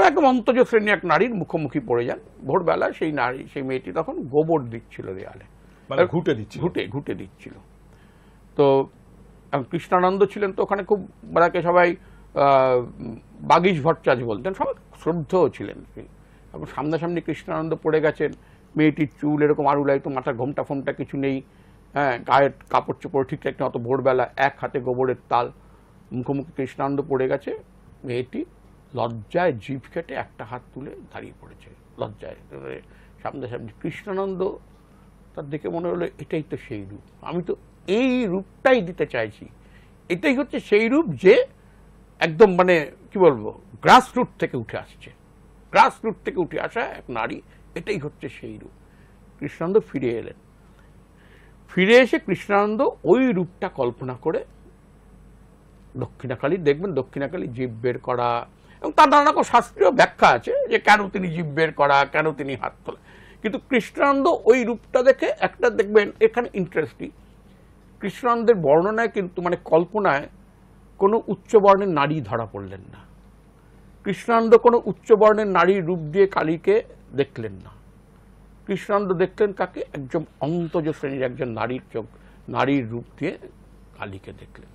একদম অন্তজ শ্রেণী এক নারীর মুখোমুখি পড়ে যান। ভোরবেলা সেই মেয়েটি তখন গোবর দিচ্ছিল দেয়ালে, ঘুটে দিচ্ছিল। তো কৃষ্ণানন্দ ছিলেন তো ওখানে, খুব বেড়াকে সবাই বাগীশ ভট্টাচার্য বলতেন, সবাই শ্রদ্ধেয় ছিলেন। এখন সামনাসামনি কৃষ্ণানন্দ পড়ে গেছেন, মেয়েটির চুল এরকম আরুলাই, তো মাথার ঘোমটা ফোমটা কিছু নেই, হ্যাঁ, গায়ের কাপড় চোপড় ঠিকঠাক নেই, অত ভোরবেলা, এক হাতে গোবরের তাল, মুখোমুখি কৃষ্ণানন্দ পড়ে গেছে। মেয়েটি লজ্জায় জিভ কেটে একটা হাত তুলে দাঁড়িয়ে পড়েছে, লজ্জায় সামনাসামনি। কৃষ্ণানন্দ তার দেখে মনে হলো এটাই তো সেই রূপ, আমি তো এই রূপটাই দিতে চাইছি, এটাই হচ্ছে সেই রূপ যে একদম মানে কি বলবো, গ্রাসরুট থেকে উঠে আসছে, গ্রাসরুট থেকে উঠে আসা এক নারী, এটাই হচ্ছে সেই রূপ। কৃষ্ণানন্দ ফিরে এলেন, ফিরে এসে কৃষ্ণানন্দ ওই রূপটা কল্পনা করে দক্ষিণাকালী, দেখবেন দক্ষিণাকালী জিভ বের করা, এবং তার নানা রকম শাস্ত্রীয় ব্যাখ্যা আছে যে কেন তিনি জিভ বের করা, কেন তিনি হাত তোলা। কিন্তু কৃষ্ণানন্দ ওই রূপটা দেখে একটা দেখবেন এখানে ইন্টারেস্টিং, কৃষ্ণানন্দের বর্ণনায় কিন্তু মানে কল্পনায় কোনো উচ্চবর্ণের নারী ধরা পড়লেন না। কৃষ্ণানন্দ কোনো উচ্চবর্ণের নারীর রূপ দিয়ে কালীকে দেখলেন না। কৃষ্ণানন্দ দেখলেন কাকে, একজন অন্তজ শ্রেণীর একজন নারীর রূপ দিয়ে কালীকে দেখলেন।